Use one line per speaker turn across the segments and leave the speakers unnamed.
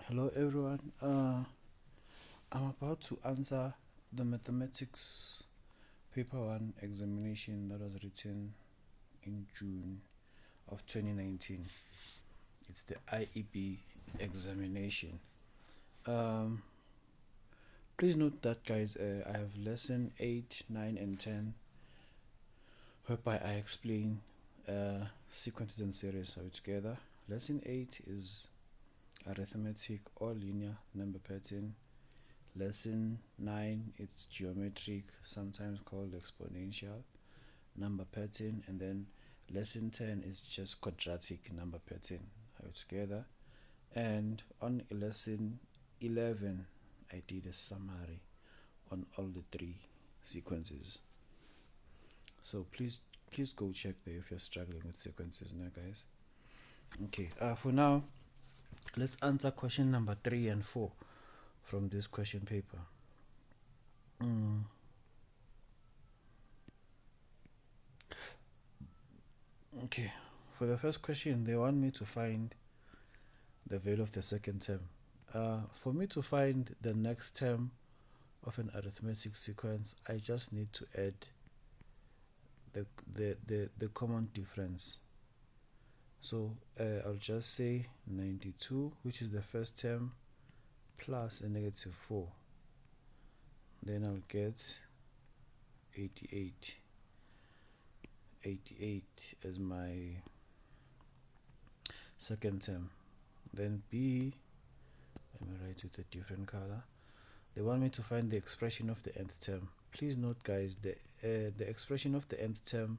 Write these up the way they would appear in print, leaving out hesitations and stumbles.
Hello everyone. I'm about to answer the mathematics paper 1 examination that was written in June of 2019. It's the IEB examination. Please note that, guys, I have lesson 8, 9 and 10 whereby I explain sequences and series together. Lesson 8 is arithmetic or linear number pattern. Lesson 9, it's geometric, sometimes called exponential number pattern, and then lesson 10 is just quadratic number pattern together. And on lesson 11 I did a summary on all the three sequences, so please go check there if you're struggling with sequences now, guys. Okay, for now let's answer question number 3 and 4 from this question paper. Okay, for the first question, they want me to find the value of the second term. For me to find the next term of an arithmetic sequence, I just need to add the common difference. So I'll just say 92, which is the first term, plus a negative 4. Then I'll get 88 as my second term. Then B, let me write with a different color. They want me to find the expression of the nth term. Please note, guys, the expression of the nth term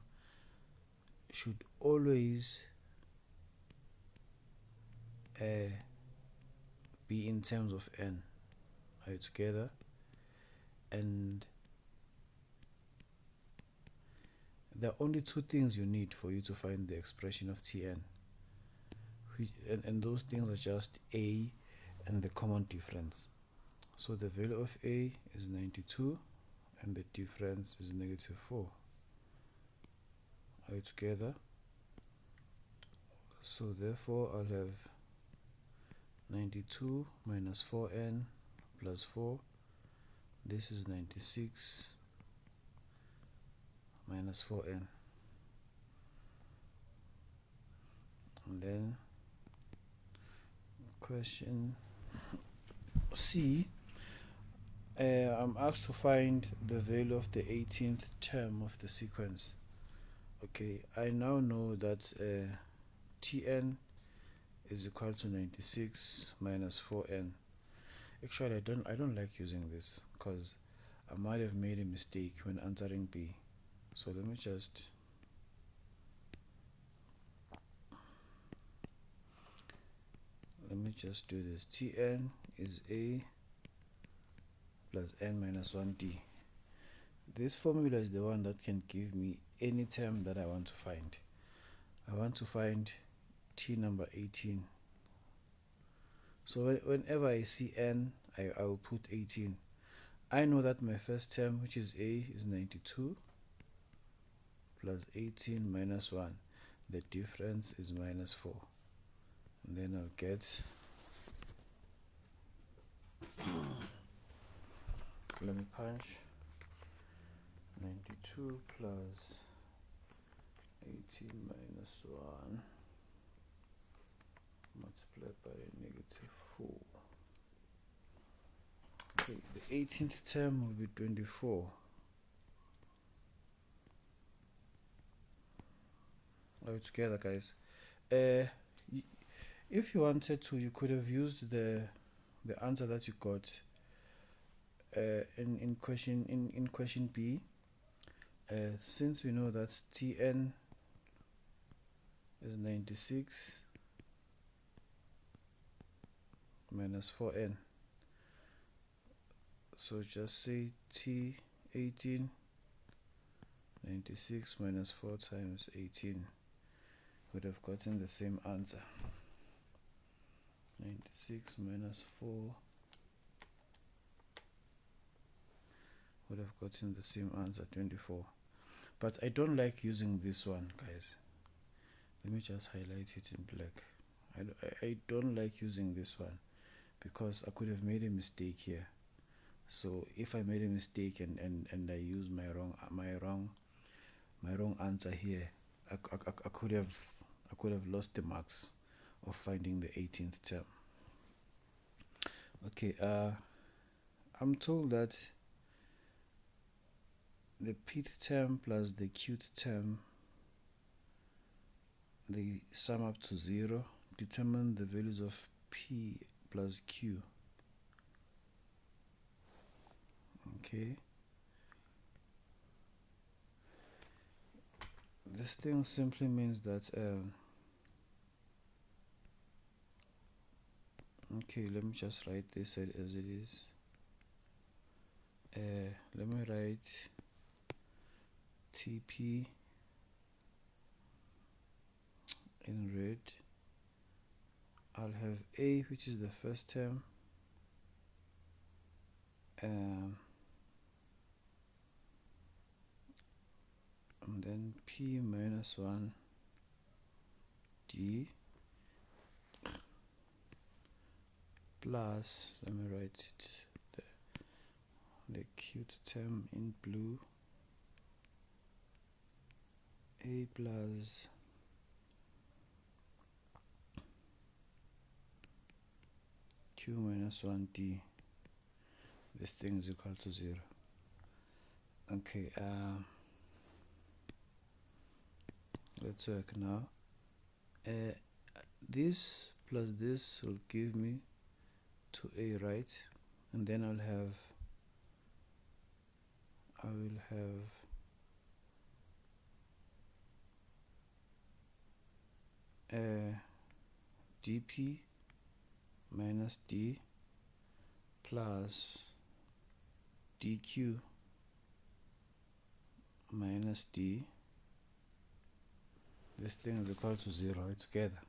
should always be in terms of n. Are you together? And there are only two things you need for you to find the expression of Tn, and those things are just a and the common difference. So the value of a is 92 and the difference is negative 4. Are you together? So therefore I'll have 92 minus 4n plus 4. This is 96 minus 4n. And then question C, I'm asked to find the value of the 18th term of the sequence. Okay, I now know that Tn is equal to 96 minus 4n. Actually, I don't like using this because I might have made a mistake when answering B. So let me just do this. Tn is a plus n minus 1d. This formula is the one that can give me any term that I want to find. I want to find T number 18. So whenever I see n, I will put 18. I know that my first term, which is a, is 92 plus 18 minus 1. The difference is minus 4. And then I'll get let me punch 92 plus 18 minus 1 multiplied by negative 4. Okay, the 18th term will be 24. Are we together, guys? If you wanted to, you could have used the answer that you got in question B. Since we know that Tn is 96 minus 4n, so just say T18 96 minus 4 times 18 would have gotten the same answer. 96 minus 4 would have gotten the same answer, 24. But I don't like using this one, guys. Let me just highlight it in black. I don't like using this one because I could have made a mistake here. So if I made a mistake and I used my wrong answer here, I could have lost the marks of finding the 18th term. Okay, I'm told that the pth term plus the qth term, they sum up to 0. Determine the values of p plus q. Okay, this thing simply means that okay, let me just write this as it is. Let me write TP in red. I'll have A, which is the first term, and then P minus 1 D plus, let me write it, the qth term in blue, A plus q minus 1 D. This thing is equal to 0. Okay, let's work now. This plus this will give me 2A, right? And then I will have dp minus d plus dq minus d. This thing is equal to 0 together.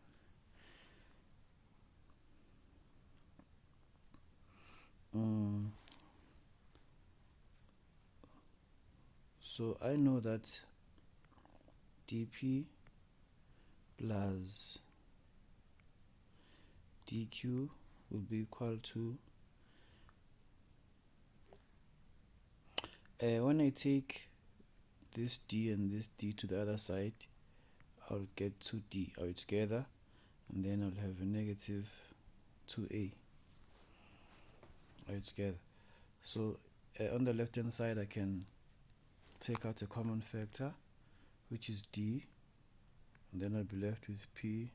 So I know that dp plus dq will be equal to, when I take this d and this d to the other side, I'll get 2d all together, and then I'll have a negative 2a all together. So on the left hand side I can take out a common factor, which is d, and then I'll be left with p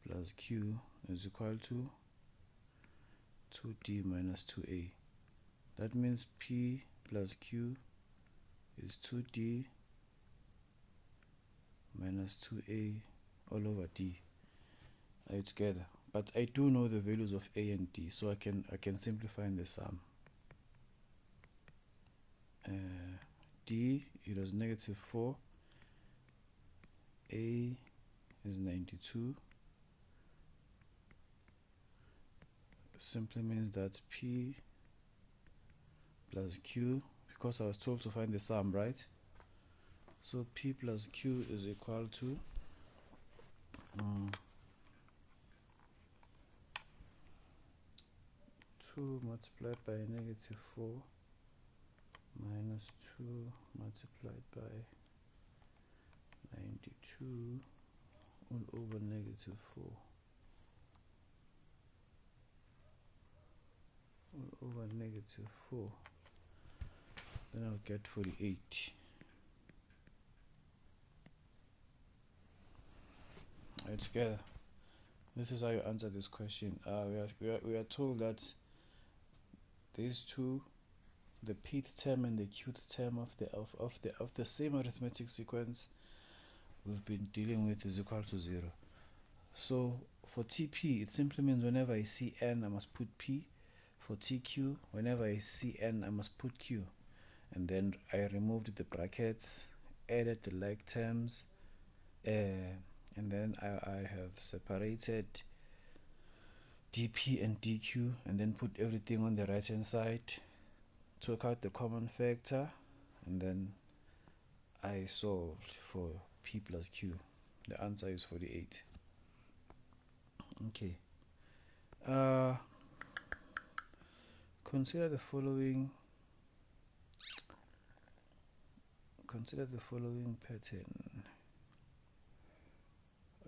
plus q is equal to 2d minus 2a. That means p plus q is 2d minus 2a all over d all together. But I do know the values of a and d, so I can simplify in the sum. D, it was negative 4, A is 92. Simply means that P plus Q, because I was told to find the sum, right? So P plus Q is equal to 2 multiplied by negative 4 minus 2 multiplied by 92 all over negative 4 all over negative 4. Then I'll get 48. All right, together. This is how you answer this question. We are told that these two, the pth term and the qth term of the same arithmetic sequence we've been dealing with is equal to 0. So for TP, it simply means whenever I see n, I must put P. For TQ, whenever I see n, I must put Q. And then I removed the brackets, added the like terms, and then I have separated dp and dq, and then put everything on the right hand side, took out the common factor, and then I solved for p plus q. The answer is 48. Okay. consider the following pattern.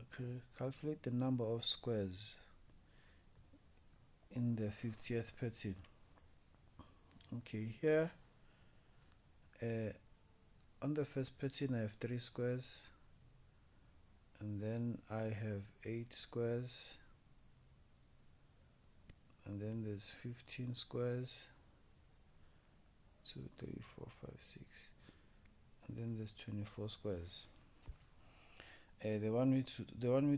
Okay, calculate the number of squares in the 50th pattern. Okay, here on the first pattern I have 3 squares, and then I have 8 squares, and then there's 15 squares, 2, 3, 4, 5, 6, and then there's 24 squares. They want me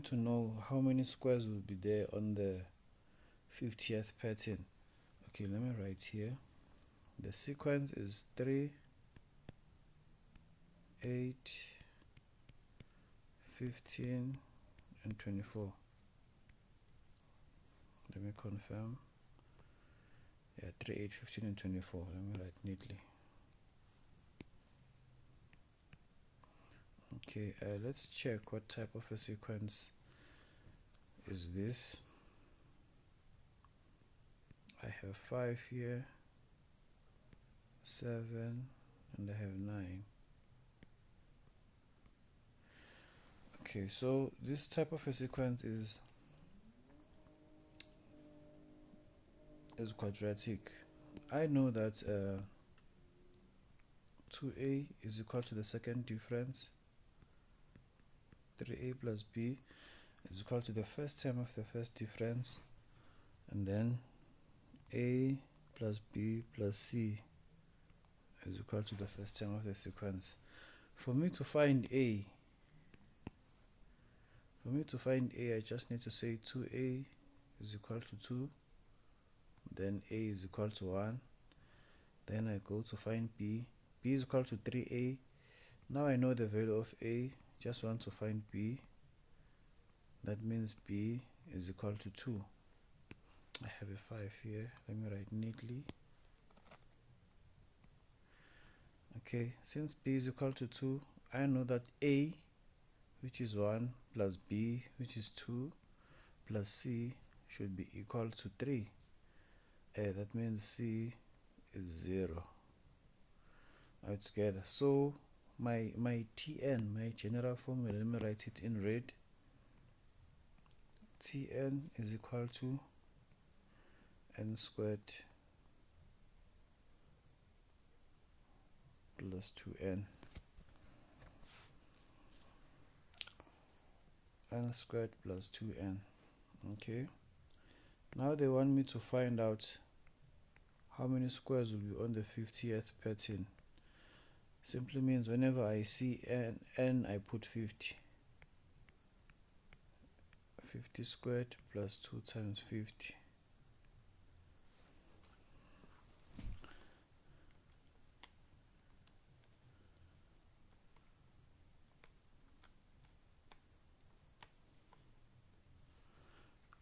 to know how many squares will be there on the 50th pattern. Okay, let me write here. The sequence is 3, 8, 15, and 24. Let me confirm. Yeah, 3, 8, 15, and 24. Let me write neatly. Okay, let's check what type of a sequence is this. I have 5 here, 7, and I have 9. Okay, so this type of a sequence is quadratic. I know that 2a is equal to the second difference, 3a plus b is equal to the first term of the first difference, and then a plus b plus c is equal to the first term of the sequence. For me to find a, I just need to say 2a is equal to 2, then a is equal to 1, then I go to find b is equal to 3a. Now I know the value of a, just want to find b. That means b is equal to 2. I have a 5 here, let me write neatly. Okay, since b is equal to 2, I know that a, which is 1, plus b, which is 2, plus c should be equal to 3. That means c is 0. All together. So my Tn, my general formula, let me write it in red. Tn is equal to n squared plus 2n. N squared plus 2n. Okay, now they want me to find out how many squares will be on the 50th pattern. Simply means whenever I see n I put 50. 50 squared plus 2 times 50.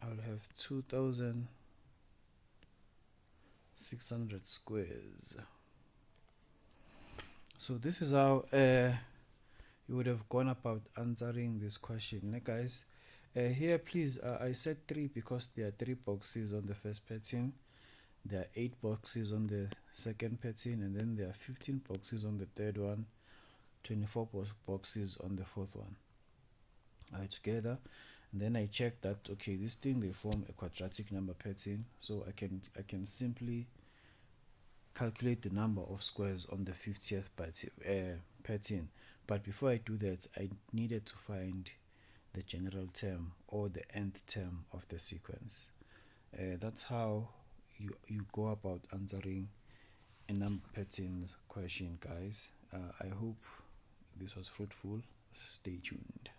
I'll have 2,600 squares. So this is how you would have gone about answering this question, guys. Here please, I said 3 because there are 3 boxes on the first pattern, there are 8 boxes on the second pattern, and then there are 15 boxes on the third one, 24 boxes on the fourth one. All together, and then I check that okay, this thing, they form a quadratic number pattern, so I can simply calculate the number of squares on the 50th pattern. But before I do that, I needed to find the general term or the nth term of the sequence. That's how you go about answering a number pattern question, guys. I hope this was fruitful. Stay tuned.